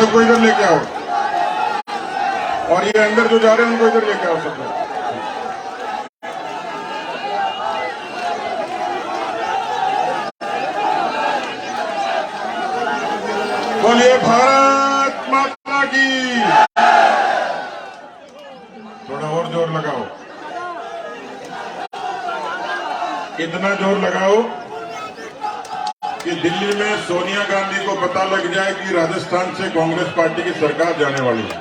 सबको इधर लेके आओ, और ये अंदर जो जा रहे हैं उनको इधर लेके आओ सबको। बोलिए भारत माता की। थोड़ा और जोर लगाओ, इतना जोर लगाओ कि दिल्ली में सोनिया गांधी को पता लग जाए कि राजस्थान से कांग्रेस पार्टी की सरकार जाने वाली है।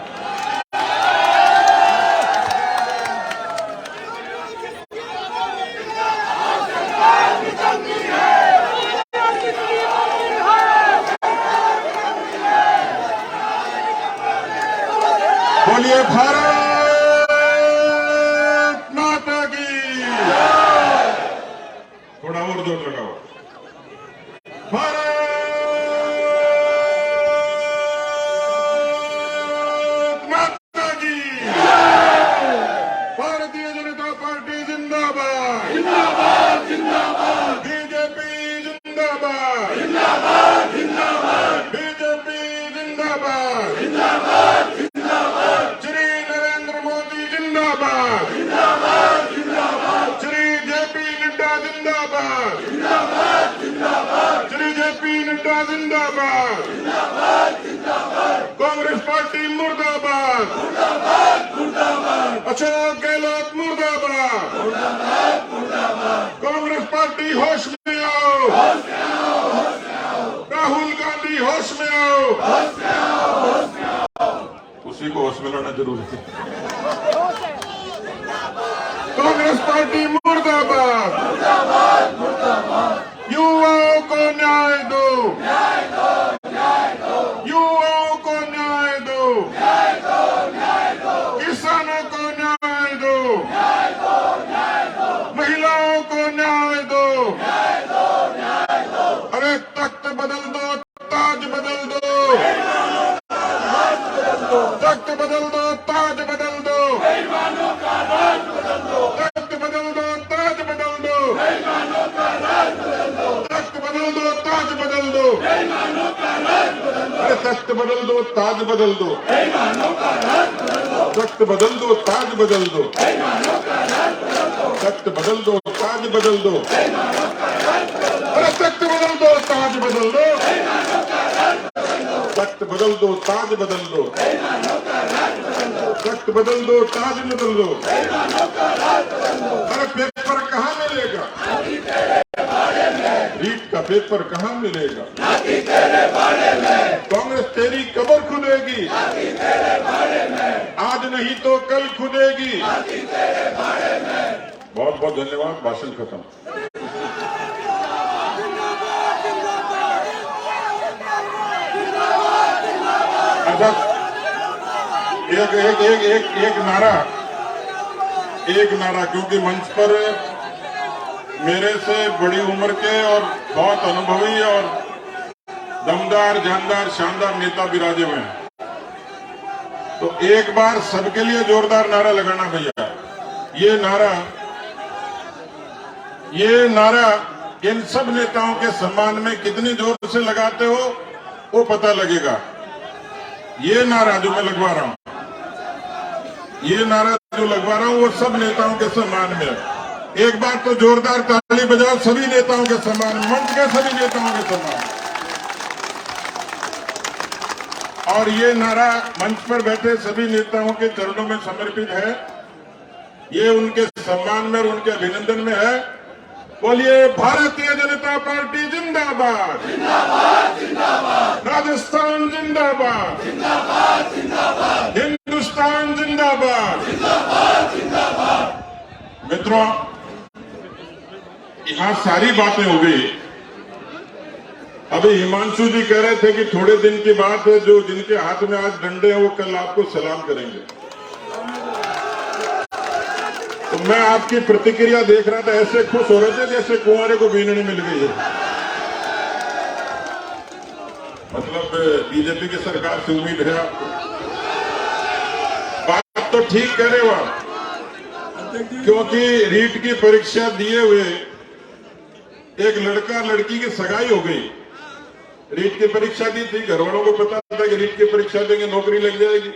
बोलिए भारत माता की। थोड़ा और जोर लगाओ, भारत माता की। भारतीय जनता पार्टी जिंदाबाद, जिंदाबाद जिंदाबाद। बीजेपी जिंदाबाद, जिंदाबाद जिंदाबाद। बीजेपी जिंदाबाद, जिंदाबाद जिंदाबाद। श्री नरेंद्र मोदी जिंदाबाद, जिंदाबाद जिंदाबाद। श्री जेपी नड्डा जिंदाबाद, जिंदाबाद जिंदाबाद। श्री जेपी नड्डा जिंदाबाद, जिंदाबाद जिंदाबाद। कांग्रेस पार्टी मुर्दाबाद, मुर्दाबाद मुर्दाबाद। अशोक गहलोत मुर्दाबाद, मुर्दाबाद मुर्दाबाद। कांग्रेस पार्टी होश में आओ, होश में आओ, होश में आओ। राहुल गांधी होश में आओ, होश में आओ, होश में आओ। उसी को होश में लाना जरूरी है। कांग्रेस पार्टी मुर्दाबाद, मुर्दाबाद मुर्दाबाद। युवाओं को न्याय दो, न्याय दो, न्याय दो। युवाओं को न्याय दो, न्याय दो, न्याय दो। किसानों को न्याय दो, न्याय दो, न्याय दो। महिलाओं को न्याय दो, न्याय दो, न्याय दो। अरे तख्त बदल दो, ताज बदल दो, तख्त बदल दो, ताज बदल दो, बेईमानों का राज बदल दो। तख्त बदल दो, ताज बदल दो, बेईमानों का राज बदल दो। तख्त बदल दो, ताज बदल दो, बेईमानों का राज बदल दो। अरे तख्त बदल दो, ताज बदल दो, बेईमानों का राज बदल दो। तख्त बदल दो, ताज बदल दो, बेईमानों का राज बदल दो। तख्त बदल दो, ताज बदल दो, बेईमानों का राज बदल दो। अरे तख्त बदल दो, ताज बदल दो, बेईमानों का राज बदल दो। तख्त बदल दो, ताज बदल दो, बेईमानों का राज बदल दो। तख्त बदल दो, ताज बदल दो, बेईमानों का राज बदल दो। अरे पेपर कहाँ मिलेगा? रीट का पेपर कहाँ मिलेगा? तेरे बारे में। कांग्रेस तेरी कब्र खुदेगी, तेरे बारे में। आज नहीं तो कल खुदेगी, तेरे बारे में। बहुत बहुत धन्यवाद। भाषण खत्म। अच्छा, एक नारा क्योंकि मंच पर मेरे से बड़ी उम्र के और बहुत अनुभवी और दमदार, जानदार, शानदार नेता विराजे हुए हैं, तो एक बार सबके लिए जोरदार नारा लगाना भैया। ये नारा इन सब नेताओं के सम्मान में कितनी जोर से लगाते हो वो पता लगेगा। ये नारा जो मैं लगवा रहा हूं, ये नारा जो लगवा रहा हूं वो सब नेताओं के सम्मान में है। एक बार तो जोरदार ताली बजाओ सभी नेताओं के सम्मान, मंच के सभी नेताओं के सम्मान। और ये नारा मंच पर बैठे सभी नेताओं के चरणों में समर्पित है। ये उनके सम्मान में और उनके अभिनंदन में है। बोलिए भारतीय जनता पार्टी जिंदाबाद, जिंदाबाद जिंदाबाद। राजस्थान जिंदाबाद, जिंदाबाद जिंदाबाद। हिंदुस्तान जिंदाबाद, जिंदाबाद जिंदाबाद। मित्रों, यहां सारी बातें हो गई। अभी हिमांशु जी कह रहे थे कि थोड़े दिन की बात है, जो जिनके हाथ में आज डंडे हैं वो कल आपको सलाम करेंगे। तो मैं आपकी प्रतिक्रिया देख रहा था, ऐसे खुश हो रहे थे जैसे कुंवारे को बीननी मिल गई है। मतलब बीजेपी की सरकार से उम्मीद है आपको। बात तो ठीक कह रहे हो आप, क्योंकि रीट की परीक्षा दिए हुए एक लड़का लड़की की सगाई हो गई रीट की परीक्षा दी थी, घर वालों को पता था कि रीट की परीक्षा देंगे नौकरी लग जाएगी।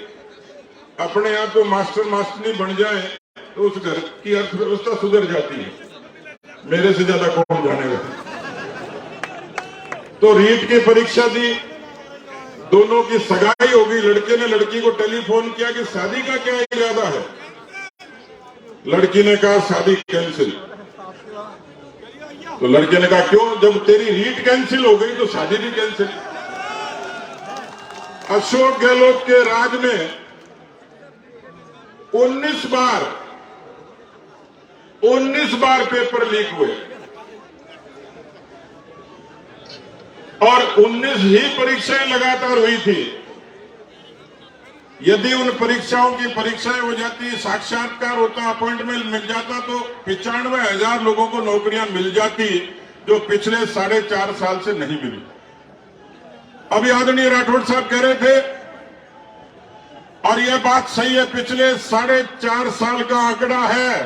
अपने आप को मास्टर मास्टरनी बन जाए तो उस घर की अर्थव्यवस्था सुधर जाती है। मेरे से ज्यादा कौन जानेगा। तो रीट की परीक्षा दी, दोनों की सगाई हो गई। लड़के ने लड़की को टेलीफोन किया कि शादी का क्या इरादा है। लड़की ने कहा शादी कैंसिल। तो लड़के ने कहा क्यों? जब तेरी रीट कैंसिल हो गई तो शादी भी कैंसिल। अशोक गहलोत के राज में 19 बार पेपर लीक हुए और 19 ही परीक्षाएं लगातार हुई थी। यदि उन परीक्षाओं की परीक्षाएं हो जाती, साक्षात्कार होता, अपॉइंटमेंट मिल जाता तो 95,000 लोगों को नौकरियां मिल जाती जो पिछले 4.5 साल से नहीं मिली। अभी आदरणीय राठौड़ साहब कह रहे थे और यह बात सही है, पिछले 4.5 साल का आंकड़ा है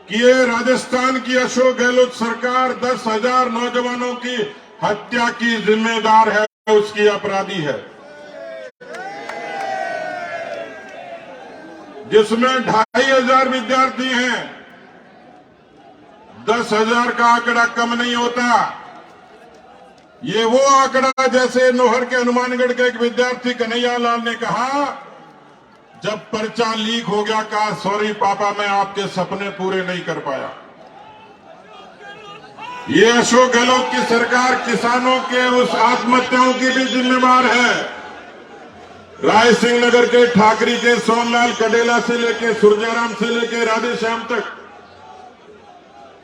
कि ये राजस्थान की अशोक गहलोत सरकार 10,000 नौजवानों की हत्या की जिम्मेदार है, उसकी अपराधी है, जिसमें 2,500 विद्यार्थी हैं। 10,000 का आंकड़ा कम नहीं होता। ये वो आंकड़ा जैसे नोहर के हनुमानगढ़ के एक विद्यार्थी कन्हैया लाल ने कहा, जब पर्चा लीक हो गया, कहा सॉरी पापा, मैं आपके सपने पूरे नहीं कर पाया। ये अशोक गहलोत की सरकार किसानों के उस आत्महत्याओं की भी जिम्मेवार है। राय सिंह नगर के ठाकरी के सोमलाल कडेला से लेके सुरजाराम से लेके राधेश्याम तक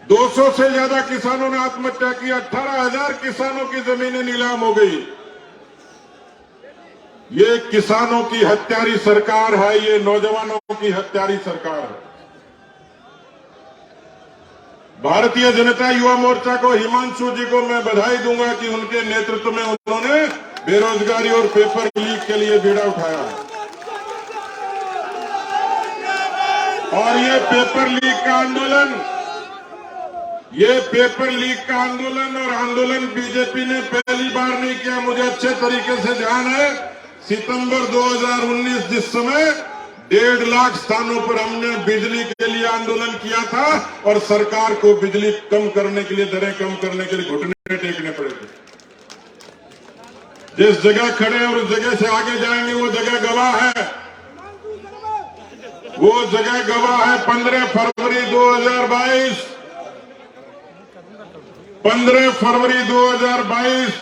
200 से ज्यादा किसानों ने आत्महत्या की। 18,000 किसानों की जमीनें नीलाम हो गई। ये किसानों की हत्यारी सरकार है, ये नौजवानों की हत्यारी सरकार है। भारतीय जनता युवा मोर्चा को, हिमांशु जी को मैं बधाई दूंगा कि उनके नेतृत्व में उन्होंने बेरोजगारी और पेपर लीक के लिए बीड़ा उठाया। और ये पेपर लीक का आंदोलन और आंदोलन बीजेपी ने पहली बार नहीं किया। मुझे अच्छे तरीके से ध्यान है, सितंबर 2019 जिस समय 1.5 लाख स्थानों पर हमने बिजली के लिए आंदोलन किया था और सरकार को बिजली कम करने के लिए, दरें कम करने के लिए घुटने टेकने पड़े थे। जिस जगह खड़े और उस जगह से आगे जाएंगे वो जगह गवाह है। वो जगह गवाह है 15 फरवरी 2022। 15 फरवरी 2022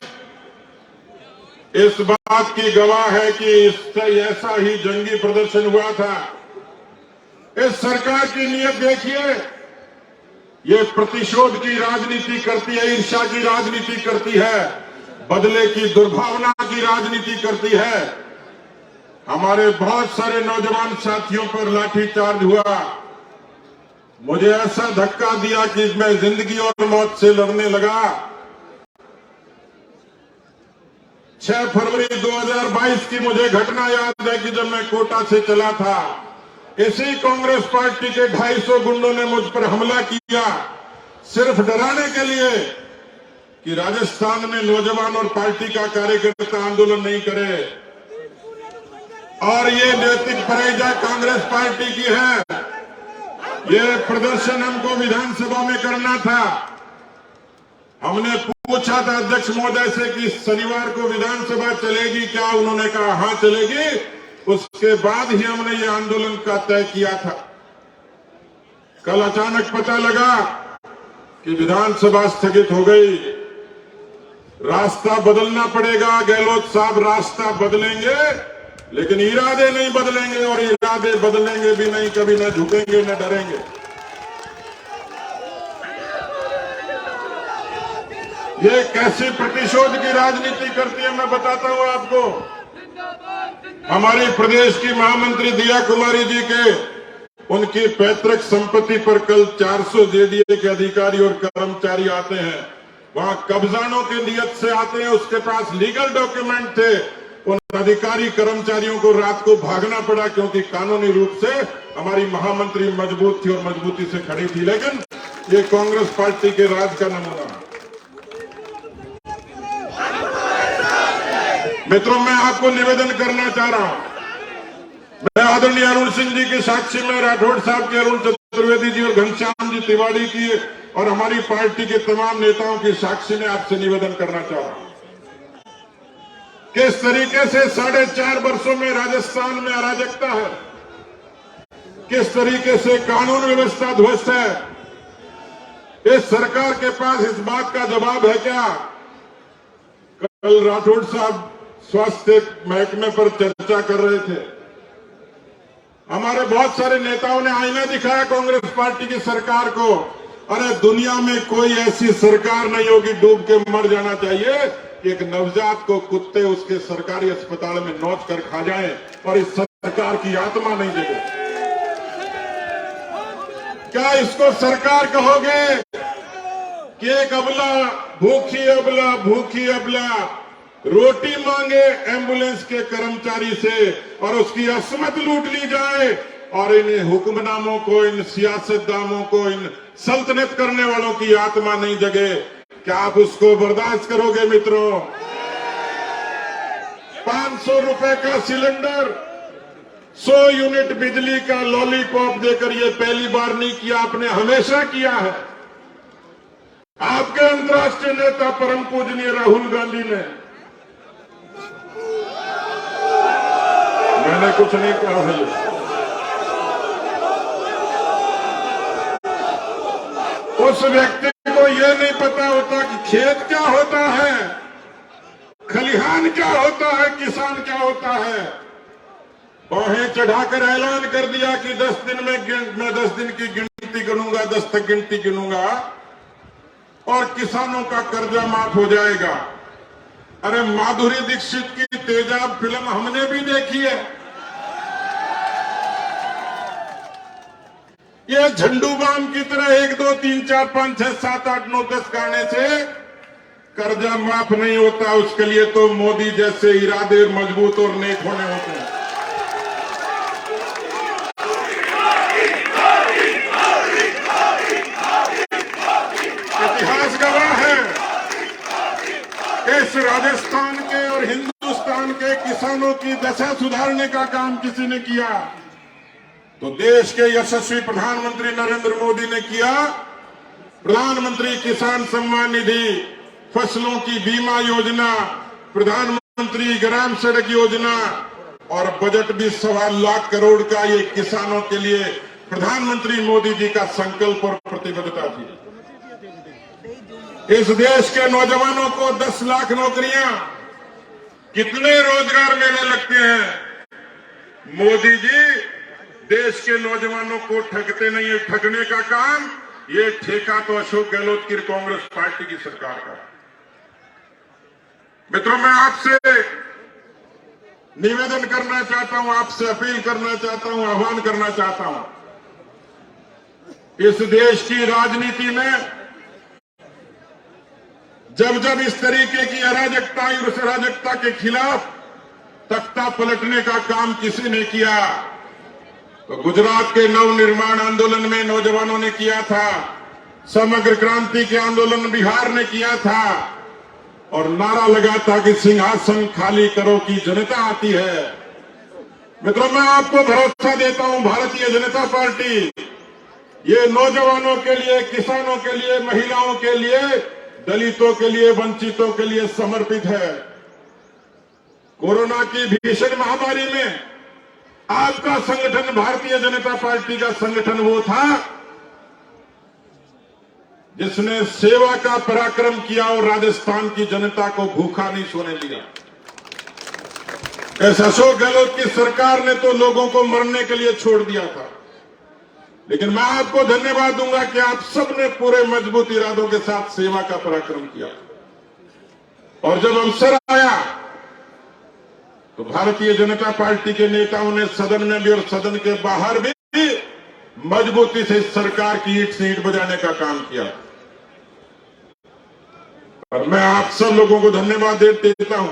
इस बात की गवाह है कि इससे ऐसा ही जंगी प्रदर्शन हुआ था। इस सरकार की नीयत देखिए, ये प्रतिशोध की राजनीति करती है, ईर्ष्या की राजनीति करती है, बदले की दुर्भावना की राजनीति करती है। हमारे बहुत सारे नौजवान साथियों पर लाठीचार्ज हुआ। मुझे ऐसा धक्का दिया कि मैं जिंदगी और मौत से लड़ने लगा। 6 फरवरी 2022 की मुझे घटना याद है कि जब मैं कोटा से चला था, इसी कांग्रेस पार्टी के 250 गुंडों ने मुझ पर हमला किया, सिर्फ डराने के लिए कि राजस्थान में नौजवान और पार्टी का कार्यकर्ता आंदोलन नहीं करे। और ये नैतिक पराजय कांग्रेस पार्टी की है। ये प्रदर्शन हमको विधानसभा में करना था। हमने पूछा था अध्यक्ष महोदय से कि शनिवार को विधानसभा चलेगी क्या? उन्होंने कहा हाँ चलेगी। उसके बाद ही हमने ये आंदोलन का तय किया था। कल अचानक पता लगा कि विधानसभा स्थगित हो गई। रास्ता बदलना पड़ेगा। गहलोत साहब रास्ता बदलेंगे लेकिन इरादे नहीं बदलेंगे, और इरादे बदलेंगे भी नहीं, कभी न झुकेंगे न डरेंगे। ये कैसी प्रतिशोध की राजनीति करती है मैं बताता हूं आपको। हमारे प्रदेश की महामंत्री दिया कुमारी जी के उनकी पैतृक संपत्ति पर कल 400 जेडीए के अधिकारी और कर्मचारी आते हैं। वहां कब्जानों की नियत से आते हैं, उसके पास लीगल डॉक्यूमेंट थे। उन अधिकारी कर्मचारियों को रात को भागना पड़ा क्योंकि कानूनी रूप से हमारी महामंत्री मजबूत थी और मजबूती से खड़ी थी। लेकिन ये कांग्रेस पार्टी के राज का नमूना। मित्रों, मैं आपको निवेदन करना चाह रहा हूं। मैं आदरणीय अरुण सिंह जी के साक्षी में, राठौड़ साहब के, अरुण चतुर्वेदी जी और घनश्याम जी तिवारी की और हमारी पार्टी के तमाम नेताओं की साक्षी में आपसे निवेदन करना चाह रहा हूं। किस तरीके से 4.5 वर्षों में राजस्थान में अराजकता है, किस तरीके से कानून व्यवस्था ध्वस्त है, इस सरकार के पास इस बात का जवाब है क्या? कल राठौड़ साहब स्वास्थ्य महकमे पर चर्चा कर रहे थे। हमारे बहुत सारे नेताओं ने आईना दिखाया कांग्रेस पार्टी की सरकार को। अरे दुनिया में कोई ऐसी सरकार नहीं होगी, डूब के मर जाना चाहिए कि एक नवजात को कुत्ते उसके सरकारी अस्पताल में नोच कर खा जाएं और इस सरकार की आत्मा नहीं जगे। क्या इसको सरकार कहोगे कि एक अबला, भूखी अबला रोटी मांगे एम्बुलेंस के कर्मचारी से और उसकी असमत लूट ली जाए और इन हुक्मनामों को, इन सियासतदानों को, इन सल्तनत करने वालों की आत्मा नहीं जगे? क्या आप उसको बर्दाश्त करोगे मित्रों? 500 रुपए का सिलेंडर, 100 यूनिट बिजली का लॉलीपॉप देकर ये पहली बार नहीं किया, आपने हमेशा किया है। आपके अंतर्राष्ट्रीय नेता परम पूजनीय राहुल गांधी ने, मैंने कुछ नहीं कहा है, उस व्यक्ति को यह नहीं पता होता कि खेत क्या होता है, खलिहान क्या होता है, किसान क्या होता है। बाहें चढ़ाकर ऐलान कर दिया कि 10 दिन में मैं 10 दिन की गिनती गिनूंगा, 10 तक गिनती गिनूंगा और किसानों का कर्जा माफ हो जाएगा। अरे माधुरी दीक्षित की तेजाब फिल्म हमने भी देखी है। ये झंडू बाम की तरह 1, 2, 3, 4, 5, 6, 7, 8, 9, 10 गाने से कर्जा माफ नहीं होता। उसके लिए तो मोदी जैसे इरादे मजबूत और नेक होने होते हैं। इतिहास गवाह है, इस राजस्थान के और हिंदुस्तान के किसानों की दशा सुधारने का काम किसी ने किया तो देश के यशस्वी प्रधानमंत्री नरेंद्र मोदी ने किया। प्रधानमंत्री किसान सम्मान निधि, फसलों की बीमा योजना, प्रधानमंत्री ग्राम सड़क योजना और बजट भी 1.25 लाख करोड़ का ये किसानों के लिए प्रधानमंत्री मोदी जी का संकल्प और प्रतिबद्धता थी। इस देश के नौजवानों को 10 लाख नौकरियां, कितने रोजगार मेले लगते हैं। मोदी जी देश के नौजवानों को ठगते नहीं है। ठगने का काम, ये ठेका तो अशोक गहलोत की कांग्रेस पार्टी की सरकार का। मित्रों, मैं आपसे निवेदन करना चाहता हूं, आपसे अपील करना चाहता हूं, आह्वान करना चाहता हूं। इस देश की राजनीति में जब जब इस तरीके की अराजकता और उस अराजकता के खिलाफ तख्ता पलटने का काम किसी ने किया तो गुजरात के नवनिर्माण आंदोलन में नौजवानों ने किया था, समग्र क्रांति के आंदोलन बिहार ने किया था और नारा लगा था कि सिंहासन खाली करो की जनता आती है। मित्रों, मैं आपको भरोसा देता हूं, भारतीय जनता पार्टी ये नौजवानों के लिए, किसानों के लिए, महिलाओं के लिए, दलितों के लिए, वंचितों के लिए समर्पित है। कोरोना की भीषण महामारी में आपका संगठन, भारतीय जनता पार्टी का संगठन वो था जिसने सेवा का पराक्रम किया और राजस्थान की जनता को भूखा नहीं सोने दिया। इस अशोक गहलोत की सरकार ने तो लोगों को मरने के लिए छोड़ दिया था, लेकिन मैं आपको धन्यवाद दूंगा कि आप सबने पूरे मजबूत इरादों के साथ सेवा का पराक्रम किया और जब अवसर आया तो भारतीय जनता पार्टी के नेताओं ने सदन में भी और सदन के बाहर भी मजबूती से सरकार की ईंट से ईंट बजाने का काम किया। और मैं आप सब लोगों को धन्यवाद देता हूं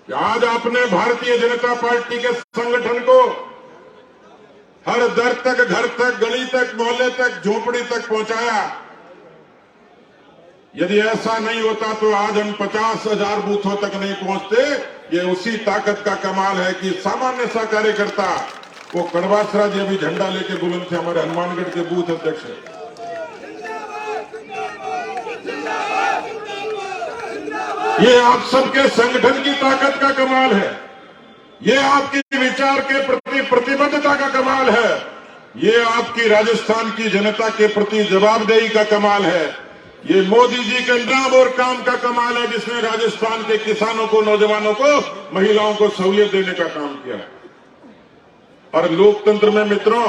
कि आज आपने भारतीय जनता पार्टी के संगठन को हर दर तक, घर तक, गली तक, मोहल्ले तक, झोपड़ी तक पहुंचाया। यदि ऐसा नहीं होता तो आज हम 50,000 बूथों तक नहीं पहुंचते। ये उसी ताकत का कमाल है कि सामान्य सा कार्यकर्ता, वो कड़वासरा जी अभी झंडा लेके बुलंद थे, हमारे हनुमानगढ़ के बूथ अध्यक्ष है। ये आप सबके संगठन की ताकत का कमाल है। ये आपके विचार के प्रति प्रतिबद्धता का कमाल है। ये आपकी राजस्थान की जनता के प्रति जवाबदेही का कमाल है। ये मोदी जी के नाम और काम का कमाल है, जिसने राजस्थान के किसानों को, नौजवानों को, महिलाओं को सहूलियत देने का काम किया। और लोकतंत्र में मित्रों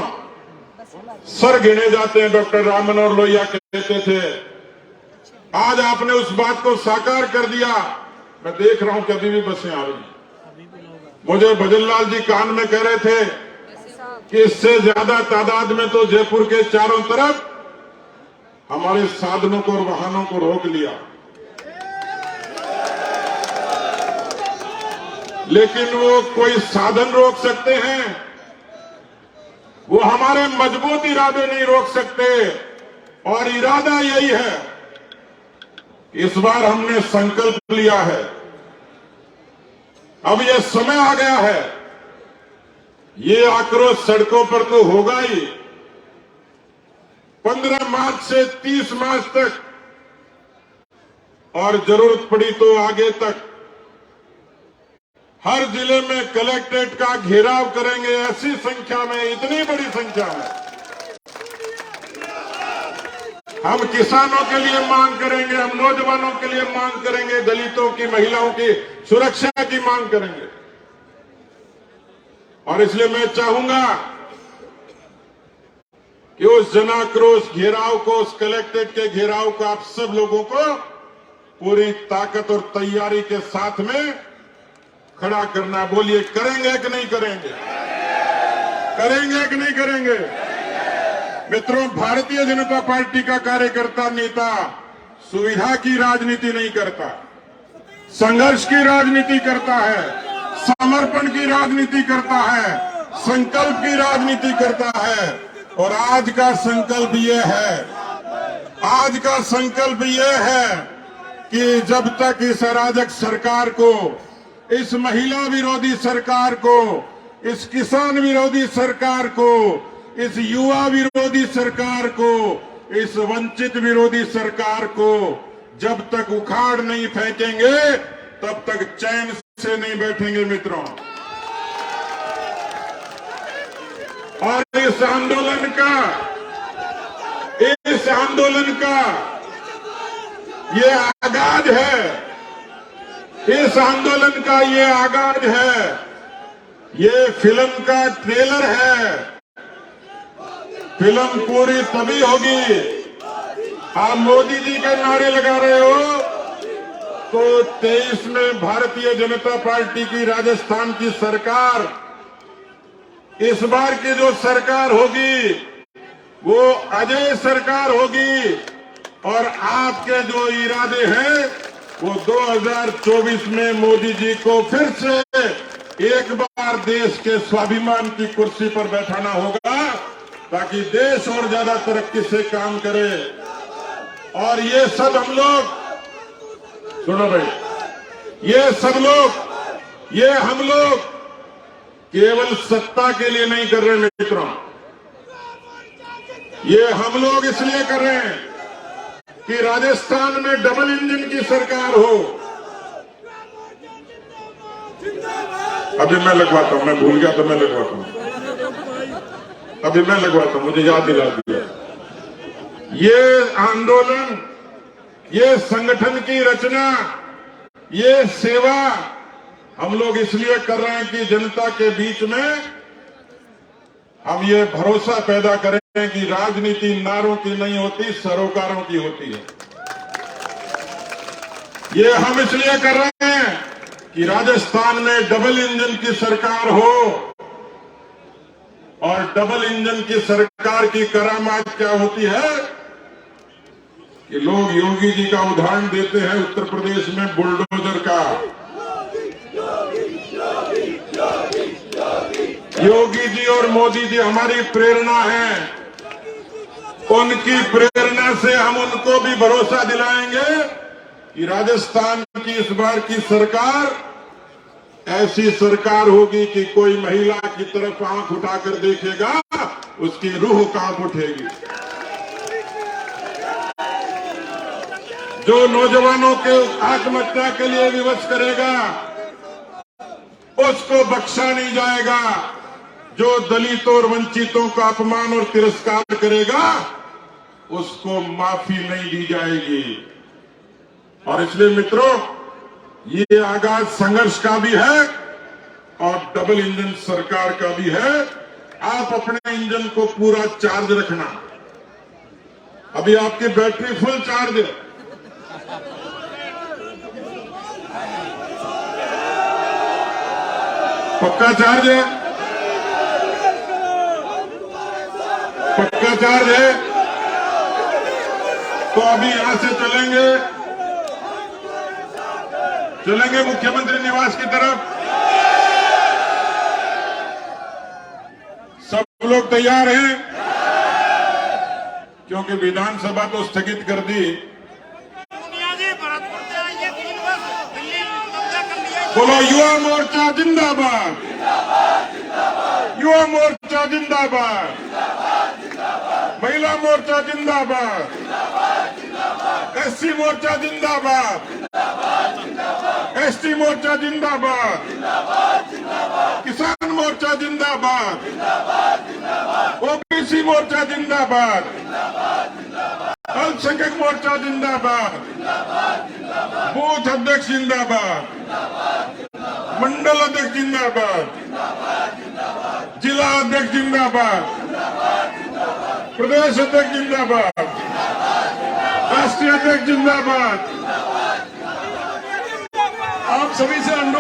सर गिने जाते हैं। डॉक्टर राम मनोहर लोहिया कहते थे, आज आपने उस बात को साकार कर दिया। मैं देख रहा हूं कि अभी भी बसें आ रही हैं। मुझे भजनलाल जी कान में कह रहे थे कि इससे ज्यादा तादाद में तो जयपुर के चारों तरफ हमारे साधनों को और वाहनों को रोक लिया, लेकिन वो कोई साधन रोक सकते हैं, वो हमारे मजबूत इरादे नहीं रोक सकते। और इरादा यही है, इस बार हमने संकल्प लिया है, अब यह समय आ गया है, ये आक्रोश सड़कों पर तो होगा ही। 15 मार्च से 30 मार्च तक, और जरूरत पड़ी तो आगे तक, हर जिले में कलेक्ट्रेट का घेराव करेंगे। ऐसी संख्या में, इतनी बड़ी संख्या में हम किसानों के लिए मांग करेंगे, हम नौजवानों के लिए मांग करेंगे, दलितों की, महिलाओं की सुरक्षा की मांग करेंगे। और इसलिए मैं चाहूंगा कि उस जनाक्रोश घेराव को, उस कलेक्ट्रेट के घेराव को आप सब लोगों को पूरी ताकत और तैयारी के साथ में खड़ा करना। बोलिए, करेंगे कि नहीं करेंगे? करेंगे कि नहीं करेंगे? मित्रों, भारतीय जनता पार्टी का कार्यकर्ता, नेता सुविधा की राजनीति नहीं करता, संघर्ष की राजनीति करता है, समर्पण की राजनीति करता है, संकल्प की राजनीति करता है। और आज का संकल्प ये है, आज का संकल्प ये है कि जब तक इस अराजक सरकार को, इस महिला विरोधी सरकार को, इस किसान विरोधी सरकार को, इस युवा विरोधी सरकार को, इस वंचित विरोधी सरकार को जब तक उखाड़ नहीं फेंकेंगे, तब तक चैन से नहीं बैठेंगे मित्रों। और इस आंदोलन का ये आगाज है, इस आंदोलन का ये आगाज है, ये फिल्म का ट्रेलर है। फिल्म पूरी तभी होगी, आप मोदी जी के नारे लगा रहे हो तो 23 में भारतीय जनता पार्टी की राजस्थान की सरकार, इस बार की जो सरकार होगी वो अजय सरकार होगी। और आपके जो इरादे हैं वो 2024 में मोदी जी को फिर से एक बार देश के स्वाभिमान की कुर्सी पर बैठाना होगा, ताकि देश और ज्यादा तरक्की से काम करे। और ये सब हम लोग, सुनो भाई, ये सब लोग, ये हम लोग केवल सत्ता के लिए नहीं कर रहे मित्रों, ये हम लोग इसलिए कर रहे हैं कि राजस्थान में डबल इंजन की सरकार हो। अभी मैं लगवाता हूं, मैं भूल गया तो मैं लगवाता हूं, अभी मैं लगवाता हूं, मुझे याद दिला दिया। ये आंदोलन, ये संगठन की रचना, ये सेवा हम लोग इसलिए कर रहे हैं कि जनता के बीच में हम ये भरोसा पैदा करें कि राजनीति नारों की नहीं होती, सरोकारों की होती है। ये हम इसलिए कर रहे हैं कि राजस्थान में डबल इंजन की सरकार हो। और डबल इंजन की सरकार की करामात क्या होती है कि लोग योगी जी का उदाहरण देते हैं, उत्तर प्रदेश में बुलडोजर का। योगी जी और मोदी जी हमारी प्रेरणा है। उनकी प्रेरणा से हम उनको भी भरोसा दिलाएंगे कि राजस्थान की इस बार की सरकार ऐसी सरकार होगी कि कोई महिला की तरफ आंख उठाकर देखेगा उसकी रूह कांप उठेगी। जो नौजवानों के आत्महत्या के लिए विवश करेगा उसको बख्शा नहीं जाएगा। जो दलितों और वंचितों का अपमान और तिरस्कार करेगा उसको माफी नहीं दी जाएगी। और इसलिए मित्रों, ये आगाज संघर्ष का भी है और डबल इंजन सरकार का भी है। आप अपने इंजन को पूरा चार्ज रखना। अभी आपकी बैटरी फुल चार्ज है। पक्का चार्ज है, पक्का चार्ज है। तो अभी यहां से चलेंगे मुख्यमंत्री निवास की तरफ। सब लोग तैयार हैं? क्योंकि विधानसभा तो स्थगित कर दी। बोलो युवा मोर्चा जिंदाबाद, युवा मोर्चा जिंदाबाद, महिला मोर्चा जिंदाबाद, एससी मोर्चा जिंदाबाद, एसटी मोर्चा जिंदाबाद, किसान मोर्चा जिंदाबाद, ओबीसी मोर्चा जिंदाबाद, अल्पसंख्यक मोर्चा जिंदाबाद, बूथ अध्यक्ष जिंदाबाद, मंडल अध्यक्ष जिंदाबाद, जिला अध्यक्ष जिंदाबाद, प्रदेश अध्यक्ष जिंदाबाद, राष्ट्रीय अध्यक्ष जिंदाबाद। आप सभी से अनुरोध